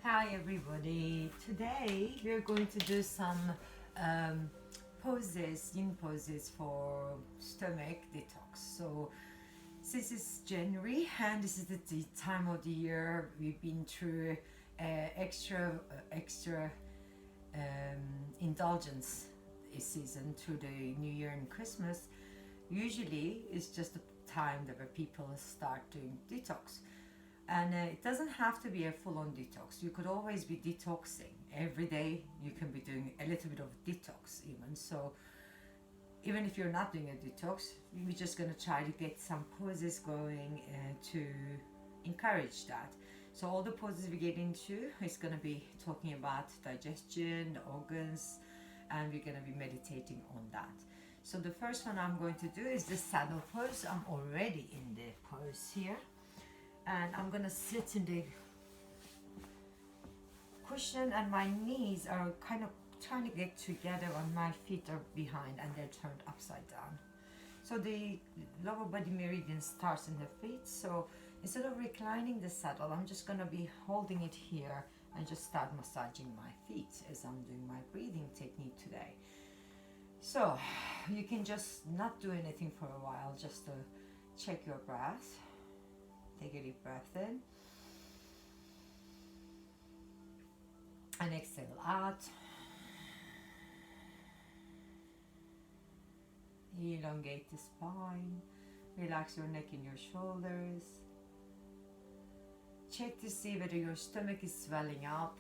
Hi everybody. Today we're going to do some um, yin poses for stomach detox. So since it's January and this is the time of the year we've been through extra indulgence season through the New Year and Christmas. Usually it's just the time that where people start doing detox. And it doesn't have to be a full-on detox. You could always be detoxing every day. You can be doing a little bit of detox even. So even if you're not doing a detox, we're just going to try to get some poses going to encourage that. So all the poses we get into is going to be talking about digestion, the organs, and we're going to be meditating on that. So the first one I'm going to do is the saddle pose. I'm already in the pose here. And I'm gonna sit in the cushion and my knees are kind of trying to get together and my feet are behind and they're turned upside down. So the lower body meridian starts in the feet. So instead of reclining the saddle, I'm just gonna be holding it here and just start massaging my feet as I'm doing my breathing technique today. So you can just not do anything for a while just to check your breath. Take a deep breath in and exhale out. Elongate the spine. Relax your neck and your shoulders. Check to see whether your stomach is swelling up.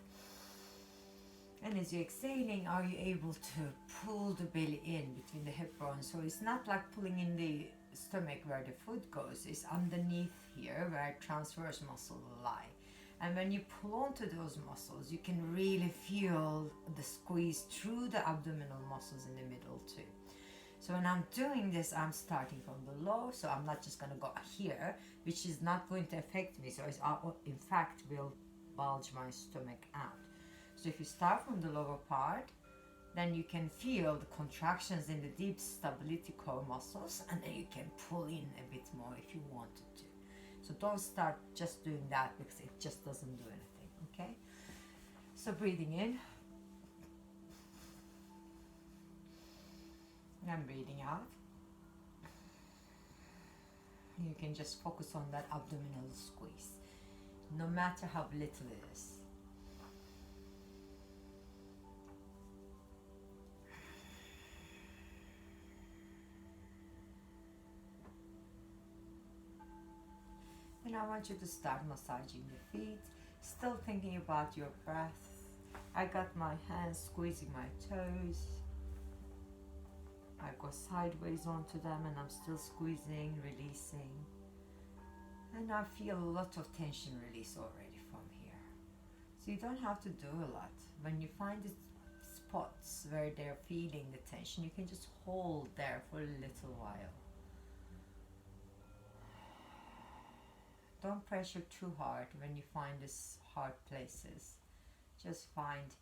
And as you're exhaling, are you able to pull the belly in between the hip bones? So it's not like pulling in the stomach where the food goes. It's underneath here where transverse muscle lie. And when you pull onto those muscles, you can really feel the squeeze through the abdominal muscles in the middle too. So when I'm doing this, I'm starting from the low, so I'm not just going to go here, which is not going to affect me. So it's, in fact, will bulge my stomach out. So if you start from the lower part, then you can feel the contractions in the deep stability core muscles, and then you can pull in a bit more if you wanted to. So don't start just doing that because it just doesn't do anything, okay? So breathing in and breathing out. You can just focus on that abdominal squeeze, no matter how little it is. And I want you to start massaging your feet, still thinking about your breath. I got my hands squeezing my toes. I go sideways onto them and I'm still squeezing, releasing. And I feel a lot of tension release already from here. So you don't have to do a lot. When you find the spots where they're feeling the tension, you can just hold there for a little while. Don't pressure too hard when you find these hard places. Just find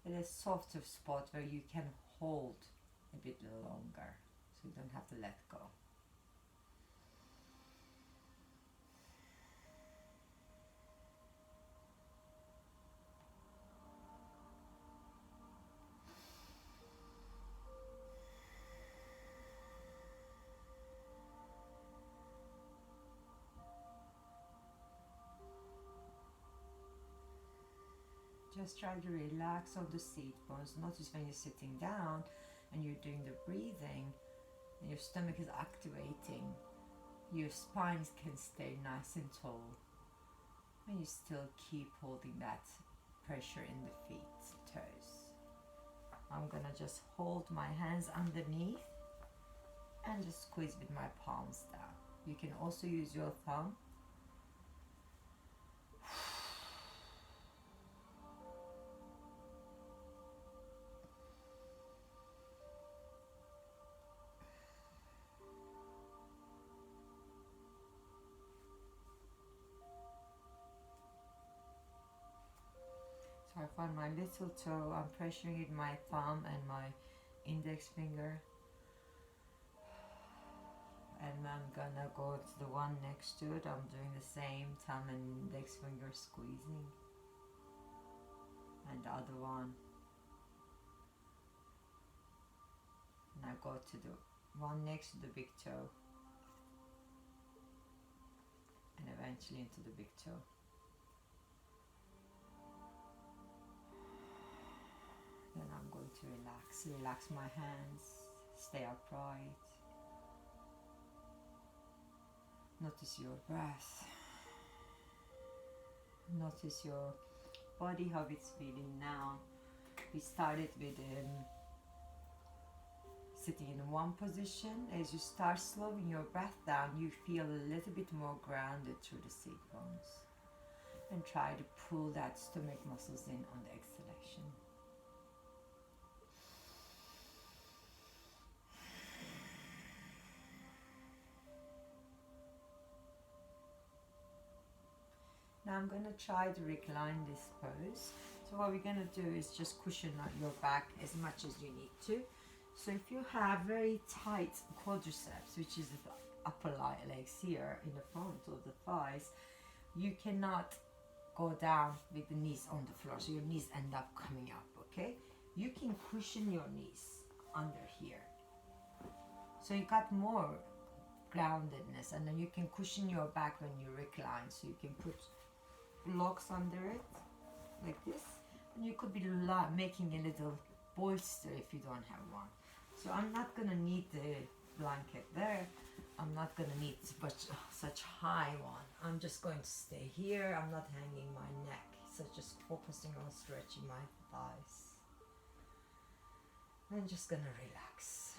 a softer spot where you can hold a bit longer, so you don't have to let go. Just try to relax all the seat bones. Notice when you're sitting down and you're doing the breathing and your stomach is activating, your spine can stay nice and tall and you still keep holding that pressure in the feet, toes. I'm gonna just hold my hands underneath and just squeeze with my palms down. You can also use your thumb. So I find my little toe, I'm pressuring it with my thumb and my index finger. And I'm gonna go to the one next to it. I'm doing the same, thumb and index finger squeezing. and the other one. Now go to the one next to the big toe, and eventually into the big toe. Then I'm going to relax my hands, stay upright. Notice your breath. Notice your body, how it's feeling now. We started with sitting in one position. As you start slowing your breath down, you feel a little bit more grounded through the seat bones. And try to pull that stomach muscles in on the exhalation. Now I'm going to try to recline this pose. So what we're going to do is just cushion out your back as much as you need to. So if you have very tight quadriceps, which is the upper legs here in the front of the thighs, you cannot go down with the knees on the floor. So your knees end up coming up, okay? You can cushion your knees under here. So you got more groundedness, and then you can cushion your back when you recline. So you can put blocks under it like this, and you could be making a little bolster if you don't have one. So I'm not gonna need the blanket there. I'm not gonna need such high one. I'm just going to stay here. I'm not hanging my neck, so just focusing on stretching my thighs. I'm just gonna relax.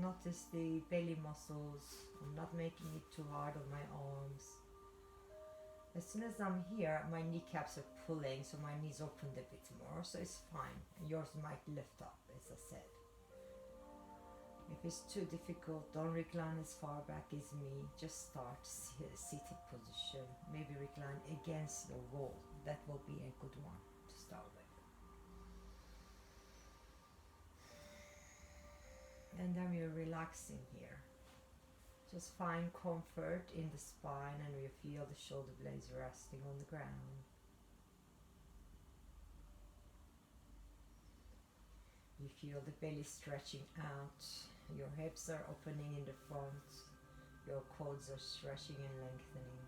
Notice the belly muscles. I'm not making it too hard on my arms. As soon as I'm here, my kneecaps are pulling, so my knees opened a bit more, so it's fine. Yours might lift up, as I said. If it's too difficult, don't recline as far back as me. Just start seated position. Maybe recline against the wall. That will be a good one to start with. And then we're relaxing here. Just find comfort in the spine, and you feel the shoulder blades resting on the ground. You feel the belly stretching out. Your hips are opening in the front. Your quads are stretching and lengthening.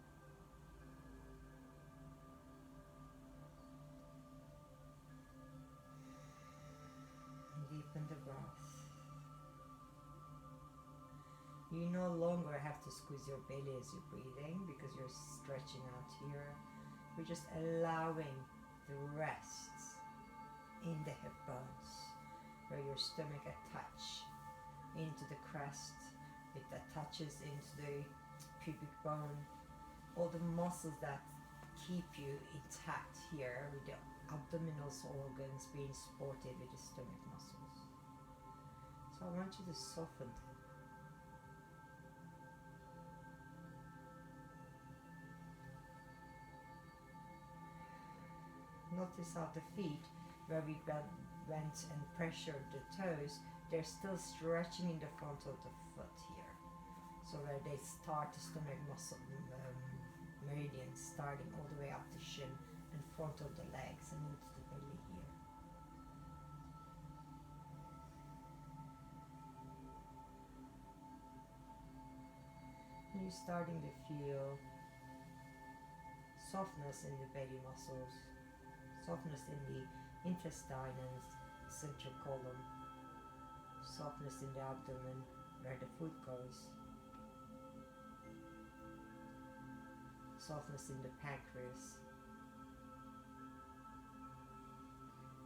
Deepen the breath. You no longer have to squeeze your belly as you're breathing because you're stretching out here. You're just allowing the rest in the hip bones, where your stomach attach into the crest, it attaches into the pubic bone, all the muscles that keep you intact here, with the abdominal organs being supported with the stomach muscles. So I want you to soften them. Notice how the feet, where we went and pressured the toes, they're still stretching in the front of the foot here. So where they start the stomach muscle meridian starting all the way up the shin and front of the legs and into the belly here. And you're starting to feel softness in the belly muscles, softness in the intestine and central column, softness in the abdomen where the food goes, softness in the pancreas,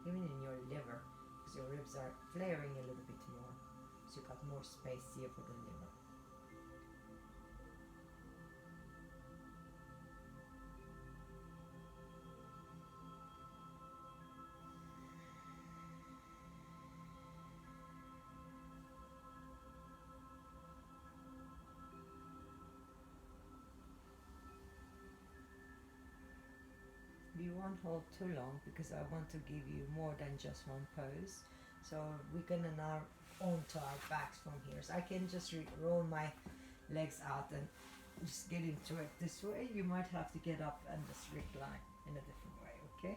even in your liver, because your ribs are flaring a little bit more, so you got more space here for the liver. We won't hold too long because I want to give you more than just one pose. So we're gonna now onto our backs from here. So I can just roll my legs out and just get into it this way. You might have to get up and just recline in a different way, okay?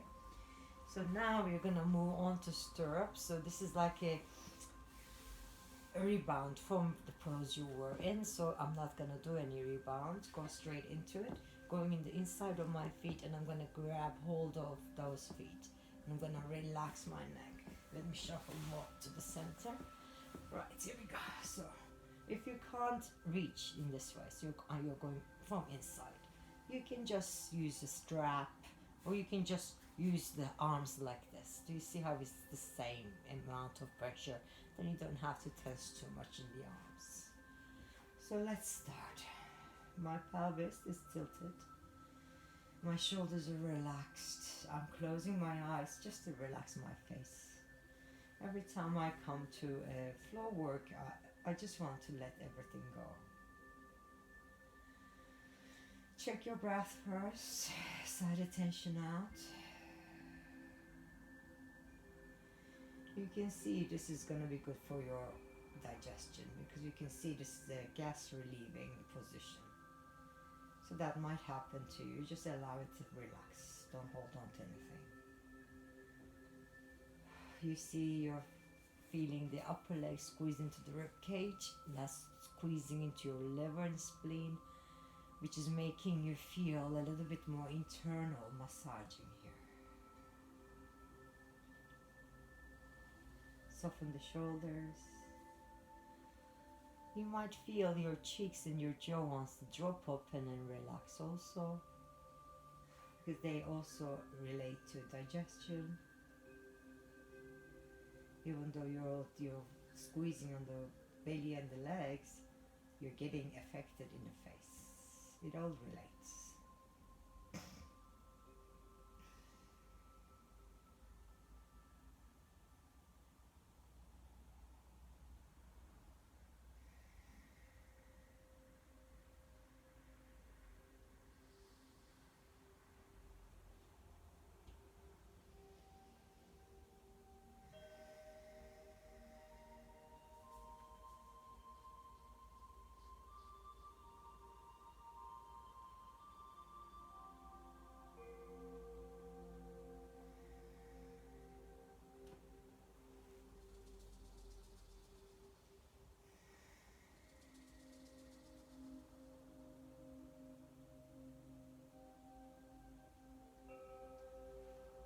So now we're gonna move on to stirrups. So this is like a rebound from the pose you were in. So I'm not gonna do any rebound. Go straight into it. Going in the inside of my feet, and I'm gonna grab hold of those feet. And I'm gonna relax my neck. Let me shuffle more to the center. Right, here we go. So if you can't reach in this way, so you're going from inside, you can just use a strap, or you can just use the arms like this. Do you see how it's the same amount of pressure? Then you don't have to tense too much in the arms. So let's start. My pelvis is tilted. My shoulders are relaxed. I'm closing my eyes just to relax my face. Every time I come to a floor work, I just want to let everything go. Check your breath first. Sigh the tension out. You can see this is going to be good for your digestion, because you can see this is a gas relieving position. So that might happen to you. Just allow it to relax. Don't hold on to anything. You see you're feeling the upper leg squeeze into the rib cage. That's squeezing into your liver and spleen, which is making you feel a little bit more internal massaging here. Soften the shoulders. You might feel your cheeks and your jaw wants to drop open and relax also, because they also relate to digestion. Even though you're squeezing on the belly and the legs, you're getting affected in the face. It all relates.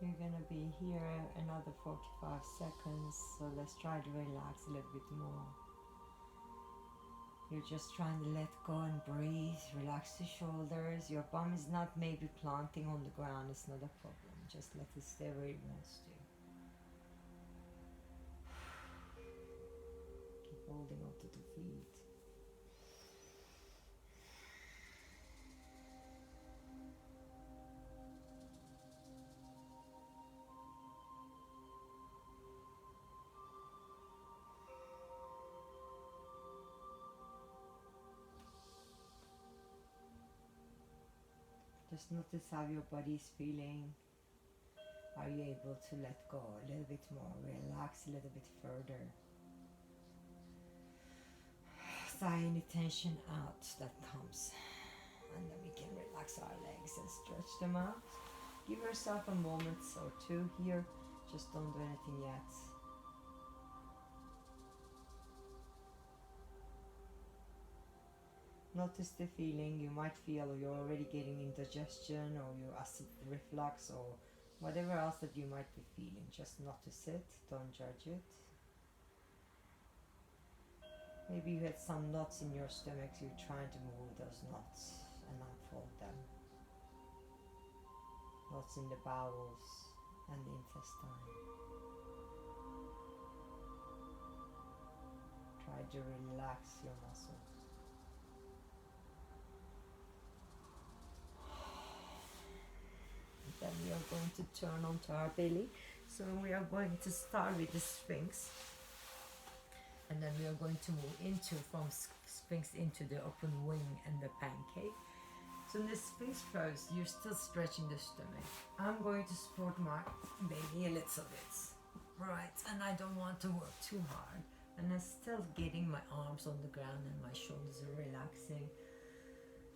You're gonna be here another 45 seconds, so let's try to relax a little bit more. You're just trying to let go and breathe. Relax the shoulders. Your bum is not maybe planting on the ground, it's not a problem. Just let it stay where it wants to. Keep holding on to the feet. Just notice how your body is feeling. Are you able to let go a little bit more? Relax a little bit further. Sigh any tension out that comes. And then we can relax our legs and stretch them out. Give yourself a moment or two here. Just don't do anything yet. Notice the feeling. You might feel you're already getting indigestion, or your acid reflux, or whatever else that you might be feeling. Just notice it. Don't judge it. Maybe you had some knots in your stomach. You're trying to move those knots and unfold them. Knots in the bowels and the intestine. Try to relax your muscles. Then we are going to turn onto our belly. So we are going to start with the Sphinx, and then we are going to move into from Sphinx into the open wing and the pancake. So in the Sphinx pose, you're still stretching the stomach. I'm going to support my baby a little bit, right? And I don't want to work too hard. And I'm still getting my arms on the ground and my shoulders are relaxing.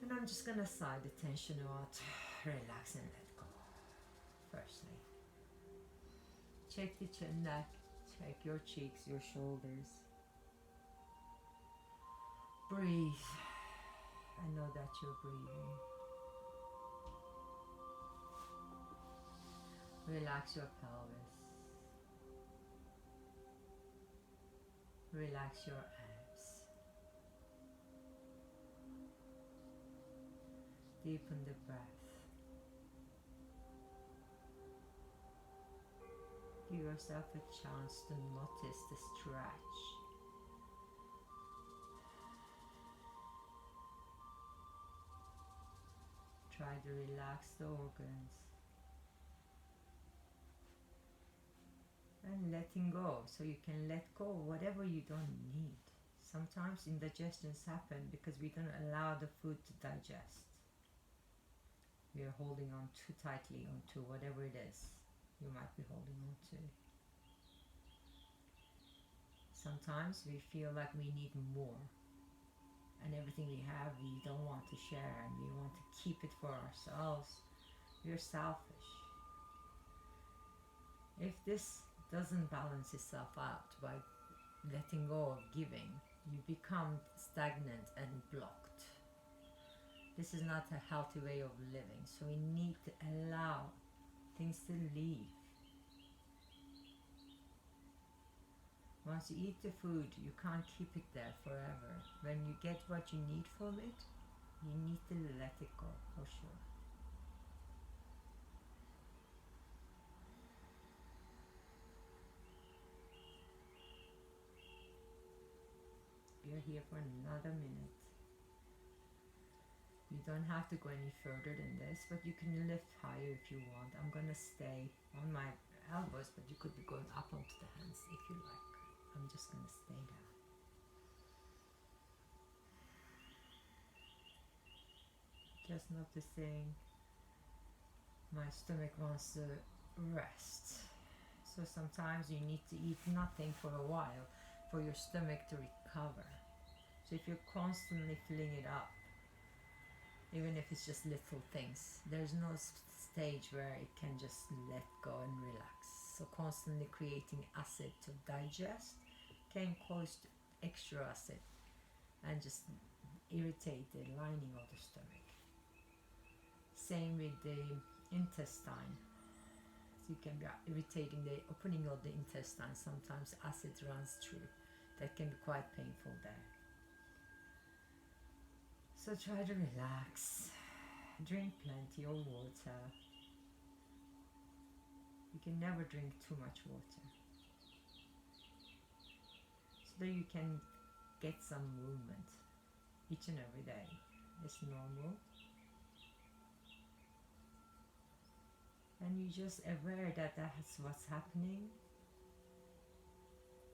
And I'm just gonna sigh the tension out, relax and let go. Firstly, check the chin, neck, check your cheeks, your shoulders. Breathe. I know that you're breathing. Relax your pelvis. Relax your abs. Deepen the breath. Give yourself a chance to notice the stretch. Try to relax the organs. And letting go, so you can let go of whatever you don't need. Sometimes indigestions happen because we don't allow the food to digest. We are holding on too tightly onto whatever it is you might be holding on to. Sometimes we feel like we need more, and everything we have we don't want to share, and we want to keep it for ourselves. We're selfish. If this doesn't balance itself out by letting go of giving, you become stagnant and blocked. This is not a healthy way of living, so we need to allow things to leave. Once you eat the food, you can't keep it there forever. When you get what you need from it, you need to let it go, for sure. You're here for another minute. You don't have to go any further than this, but you can lift higher if you want. I'm gonna stay on my elbows, but you could be going up onto the hands if you like. I'm just gonna stay down. Just noticing my stomach wants to rest. So sometimes you need to eat nothing for a while for your stomach to recover. So if you're constantly filling it up, even if it's just little things, there's no stage where it can just let go and relax. So constantly creating acid to digest can cause extra acid and just irritate the lining of the stomach. Same with the intestine. So you can be irritating the opening of the intestine. Sometimes acid runs through. That can be quite painful there. So try to relax. Drink plenty of water. You can never drink too much water, so that you can get some movement each and every day. It's normal. And you're just aware that that's what's happening.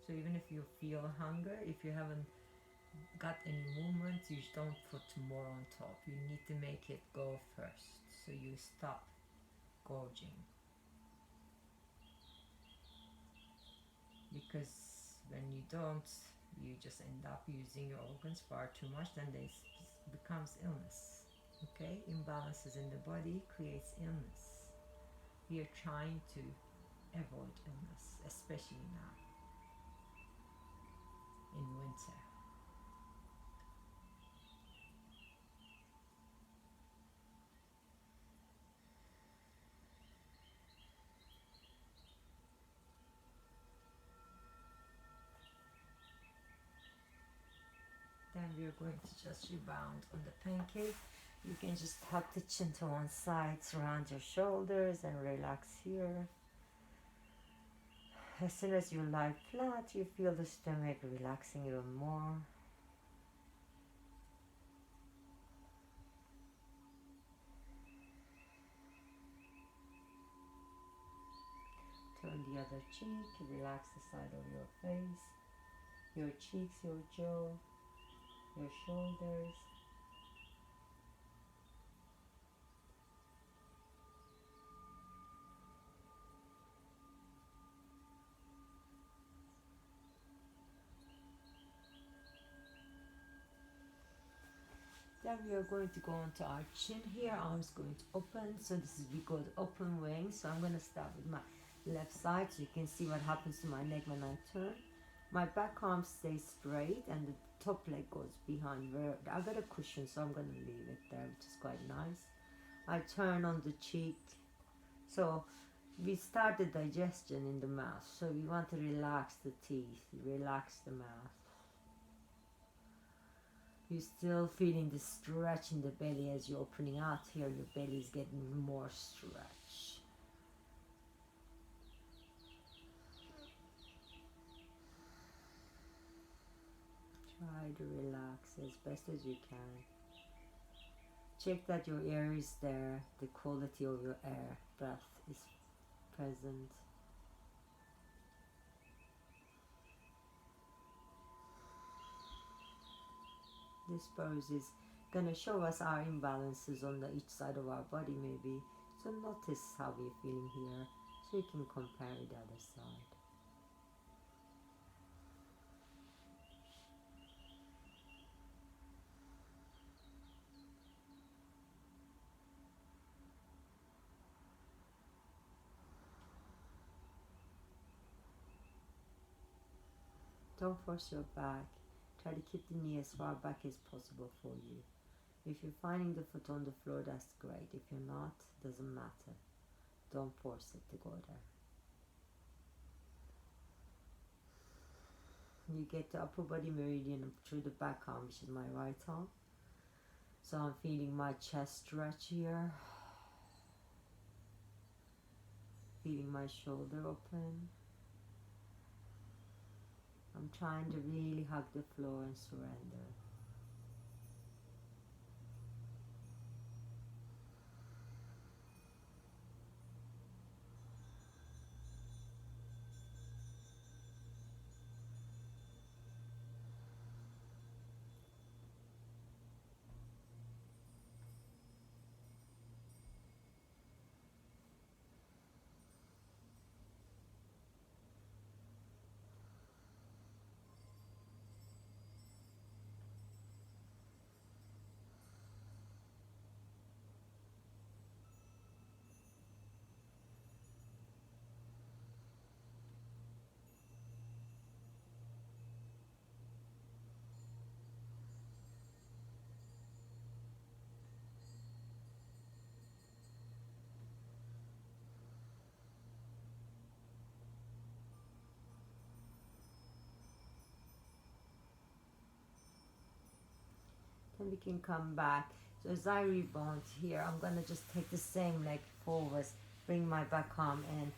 So even if you feel hunger, if you haven't got any movement, you don't put more on top. You need to make it go first, so you stop gorging. Because when you don't, you just end up using your organs far too much, then this becomes illness. Okay, imbalances in the body creates illness. We are trying to avoid illness, especially now in winter. Then we are going to just rebound on the pancake. You can just tuck the chin to one side, surround your shoulders and relax here. As soon as you lie flat, you feel the stomach relaxing even more. Turn the other cheek, relax the side of your face, your cheeks, your jaw, your shoulders. Then we are going to go onto our chin here. Arms going to open. So this is we call the open wing. So I'm going to start with my left side so you can see what happens to my neck when I turn. My back arm stays straight and the top leg goes behind. Where I got a cushion, so I'm going to leave it there, which is quite nice. I turn on the cheek. So we started digestion in the mouth, so we want to relax the teeth, relax the mouth. You're still feeling the stretch in the belly as you're opening out here. Your belly is getting more stretch. Try to relax as best as you can. Check that your air is there, the quality of your air, breath is present. This pose is going to show us our imbalances on each side of our body maybe. So notice how we're feeling here so you can compare with the other side. Don't force your back. Try to keep the knee as far back as possible for you. If you're finding the foot on the floor, that's great. If you're not, doesn't matter. Don't force it to go there. You get the upper body meridian through the back arm, which is my right arm. So I'm feeling my chest stretch here. Feeling my shoulder open. I'm trying to really hug the floor and surrender. Then we can come back. So as I rebound here, I'm going to just take the same leg forwards, bring my back arm in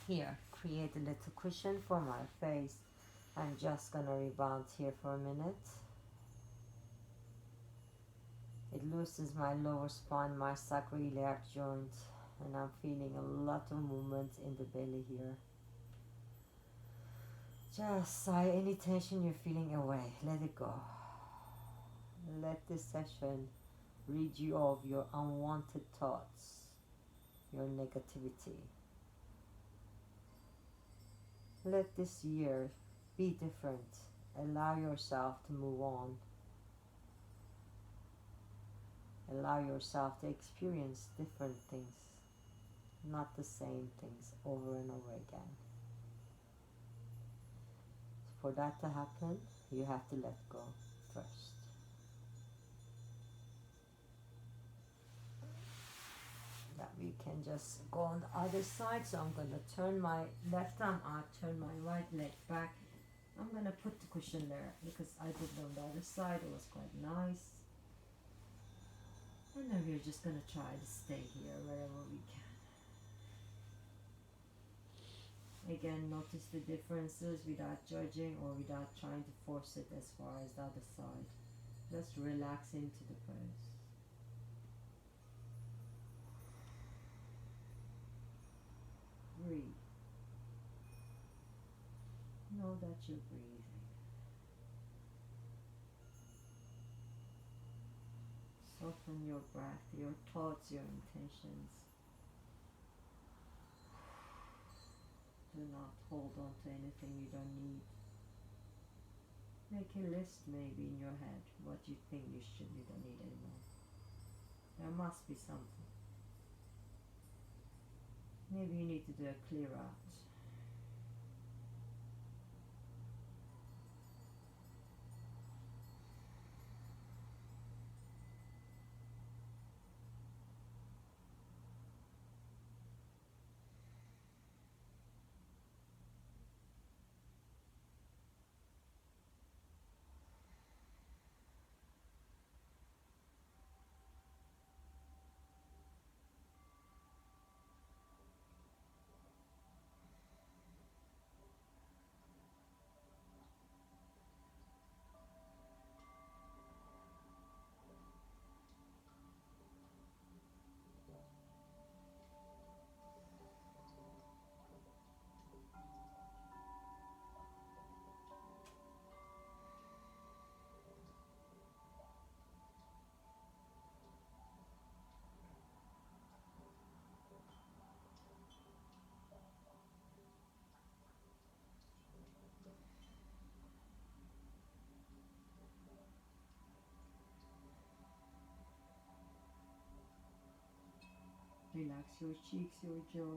here, create a little cushion for my face. I'm just going to rebound here for a minute. It loosens my lower spine, my sacroiliac joint, and I'm feeling a lot of movement in the belly here. Just sigh any tension you're feeling away, let it go. Let this session rid you of your unwanted thoughts, your negativity. Let this year be different. Allow yourself to move on. Allow yourself to experience different things, not the same things over and over again. For that to happen, you have to let go first. That we can just go on the other side. So I'm going to turn my left arm out, turn my right leg back. I'm going to put the cushion there because I did it on the other side. It was quite nice. And then we're just going to try to stay here wherever we can. Again, notice the differences without judging or without trying to force it as far as the other side. Just relax into the pose. Breathe. Know that you're breathing. Soften your breath, your thoughts, your intentions. Do not hold on to anything you don't need. Make a list maybe in your head what you think you don't need anymore. There must be something. Maybe you need to do a clear out. Relax your cheeks, your jaw.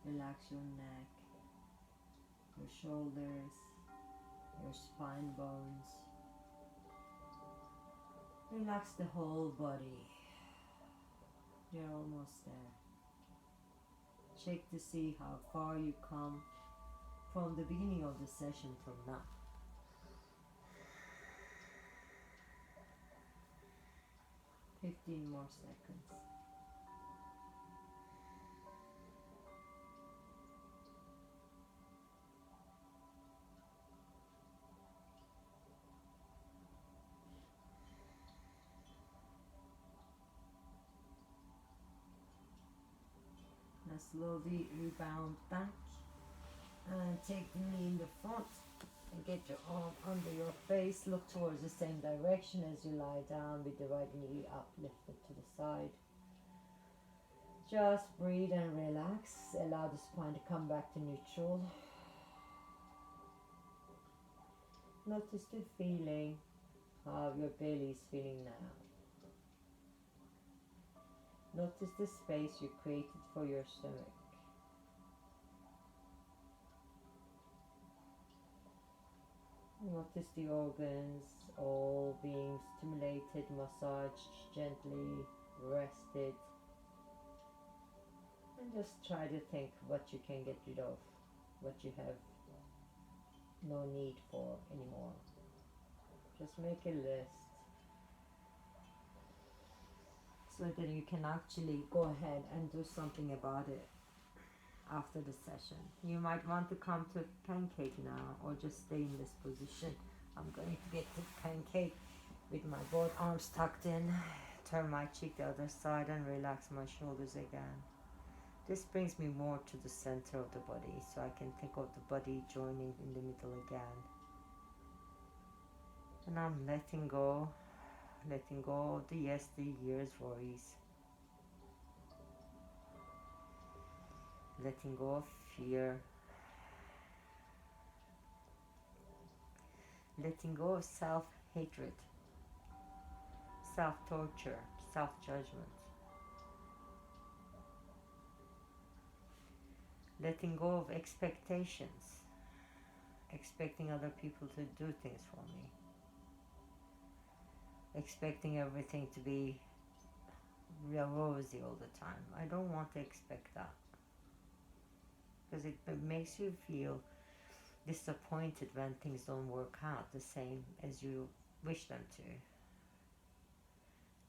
Relax your neck, your shoulders, your spine bones. Relax the whole body. You're almost there. Check to see how far you come from the beginning of the session from now. Fifteen more seconds. Now slowly rebound back and take the knee in the front and get your arm under your face. Look towards the same direction as you lie down with the right knee uplifted to the side. Just breathe and relax. Allow the spine to come back to neutral. Notice the feeling, how your belly is feeling now. Notice the space you created for your stomach. Notice the organs all being stimulated, massaged gently, rested. And just try to think what you can get rid of, what you have no need for anymore. Just make a list so that you can actually go ahead and do something about it after the session. You might want to come to pancake now or just stay in this position. I'm going to get to pancake with my both arms tucked in, turn my cheek the other side and relax my shoulders again. This brings me more to the center of the body so I can think of the body joining in the middle again. And I'm letting go of the yesteryear's worries. Letting go of fear. Letting go of self-hatred, self-torture, self-judgment. Letting go of expectations, expecting other people to do things for me, expecting everything to be real rosy all the time. I don't want to expect that, because it makes you feel disappointed when things don't work out the same as you wish them to.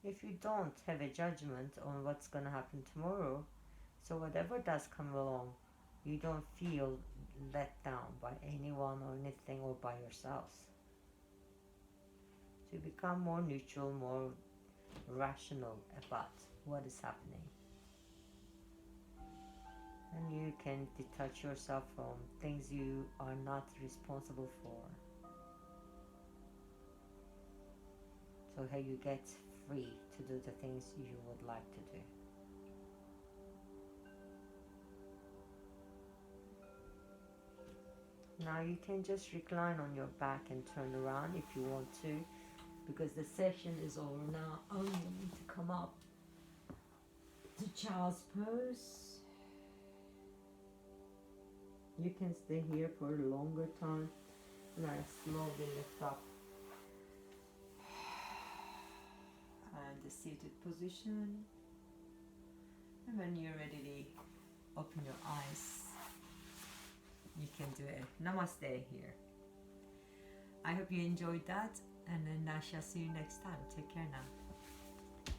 If you don't have a judgment on what's going to happen tomorrow, so whatever does come along, you don't feel let down by anyone or anything or by yourselves. To become more neutral, more rational about what is happening. And you can detach yourself from things you are not responsible for. So how you get free to do the things you would like to do. Now you can just recline on your back and turn around if you want to, because the session is over now. I'm going to come up to child's pose. You can stay here for a longer time. And I slowly lift up and the seated position. And when you're ready to open your eyes, you can do a namaste here. I hope you enjoyed that, and then I shall see you next time. Take care now.